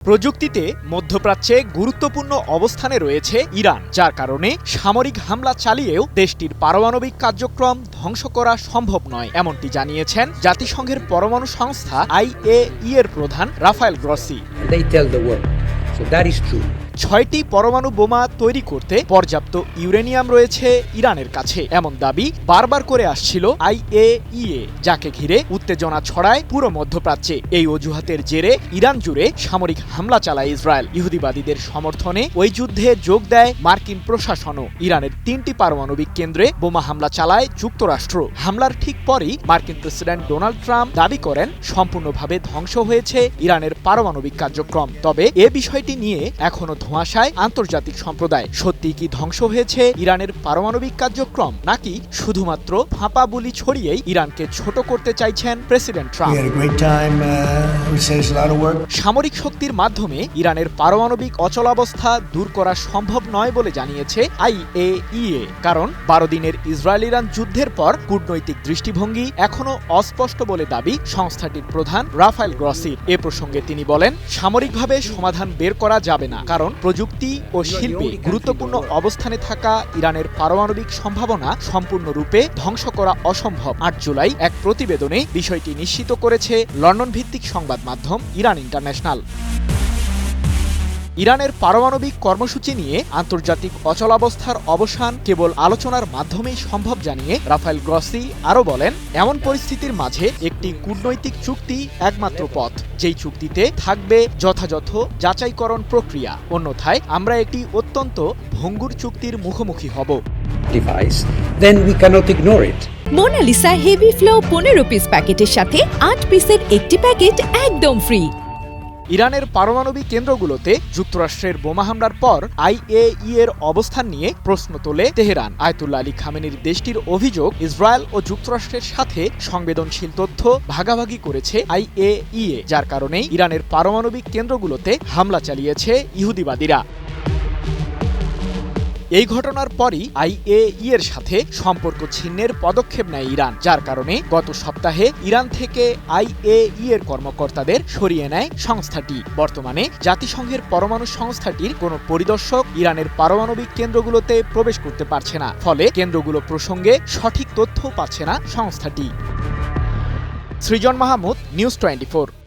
প্রযুক্তিতে মধ্যপ্রাচ্যে গুরুত্বপূর্ণ অবস্থানে রয়েছে ইরান, যার কারণে সামরিক হামলা চালিয়েও দেশটির পারমাণবিক কার্যক্রম ধ্বংস করা সম্ভব নয়, এমনটি জানিয়েছেন জাতিসংঘের পরমাণু সংস্থা IAEA এর প্রধান রাফায়েল গ্রসি। ৬টি পরমাণু বোমা তৈরি করতে পর্যাপ্ত ইউরেনিয়াম রয়েছে ইরানের কাছে, এমন দাবি বারবার করে আসছিল IAEA, যাকে ঘিরে উত্তেজনা ছড়ায় পুরো মধ্যপ্রাচ্যে। এই অজুহাতের জেরে ইরান জুড়ে সামরিক হামলা চালায় ইসরায়েল। ইহুদিবাদীদের সমর্থনে ওই যুদ্ধে যোগ দেয় মার্কিন প্রশাসনও। ইরানের ৩টি পারমাণবিক কেন্দ্রে বোমা হামলা চালায় যুক্তরাষ্ট্র। হামলার ঠিক পরই মার্কিন প্রেসিডেন্ট ডোনাল্ড ট্রাম্প দাবি করেন সম্পূর্ণভাবে ধ্বংস হয়েছে ইরানের পারমাণবিক কার্যক্রম। তবে এ বিষয়টি নিয়ে এখনো ধোঁয়াশায় আন্তর্জাতিক সম্প্রদায়। সত্যি কি ধ্বংস হয়েছে ইরানের পারমাণবিক কার্যক্রম, নাকি শুধুমাত্র ফাঁপা বুলি ছড়িয়েই ইরানকে ছোট করতে চাইছেন প্রেসিডেন্ট ট্রাম্প? সামরিক শক্তির মাধ্যমে ইরানের পারমাণবিক অচলাবস্থা দূর করা সম্ভব নয় বলে জানিয়েছে IAEA, কারণ ১২ দিনের ইসরায়েল ইরান যুদ্ধের পর কূটনৈতিক দৃষ্টিভঙ্গি এখনো অস্পষ্ট বলে দাবি সংস্থাটির প্রধান রাফায়েল গ্রসির। এ প্রসঙ্গে তিনি বলেন, সামরিকভাবে সমাধান বের করা যাবে না, কারণ প্রযুক্তি ও শিল্পে গুরুত্বপূর্ণ অবস্থানে থাকা ইরানের পারমাণবিক সম্ভাবনা সম্পূর্ণরূপে ধ্বংস করা অসম্ভব। ৮ জুলাই এক প্রতিবেদনে বিষয়টি নিশ্চিত করেছে লন্ডন ভিত্তিক সংবাদ মাধ্যম ইরান ইন্টারন্যাশনাল। ইরানের পারমাণবিক কর্মসূচি নিয়ে আন্তর্জাতিক অচলাবস্থার অবসান কেবল আলোচনার মাধ্যমেই সম্ভব জানিয়ে রাফায়েল গ্রসি আরও বলেন, এমন পরিস্থিতির মাঝে একটি কূটনৈতিক চুক্তি একমাত্র পথ, যেই চুক্তিতে থাকবে যথাযথ যাচাইকরণ প্রক্রিয়া। অন্যথায় আমরা একটি অত্যন্ত ভঙ্গুর চুক্তির মুখোমুখি হব। মোনালিসা হেভি ফ্লো 15 পিস প্যাকেটের সাথে 8 পিসের একটি প্যাকেট একদম ফ্রি। ইরানের পারমাণবিক কেন্দ্রগুলোতে যুক্তরাষ্ট্রের বোমা হামলার পর IAEA এর অবস্থান নিয়ে প্রশ্ন তোলে তেহরান। আয়াতুল্লাহ আলী খামেনির দেশটির অভিযোগ, ইসরায়েল ও যুক্তরাষ্ট্রের সাথে সংবেদনশীল তথ্য ভাগাভাগি করেছে IAEA, যার কারণেই ইরানের পারমাণবিক কেন্দ্রগুলোতে হামলা চালিয়েছে ইহুদিবাদীরা। এই ঘটনার পরই IAEA এর সাথে সম্পর্ক ছিন্নের পদক্ষেপ নেয় ইরান, যার কারণে গত সপ্তাহে ইরান থেকে IAEA এর কর্মকর্তাদের সরিয়ে নেয় সংস্থাটি। বর্তমানে জাতিসংঘের পরমাণু সংস্থাটির কোনো পরিদর্শক ইরানের পারমাণবিক কেন্দ্রগুলোতে প্রবেশ করতে পারছে না, ফলে কেন্দ্রগুলো প্রসঙ্গে সঠিক তথ্য পাচ্ছে না সংস্থাটি। সৃজন মাহমুদ, নিউজ 24।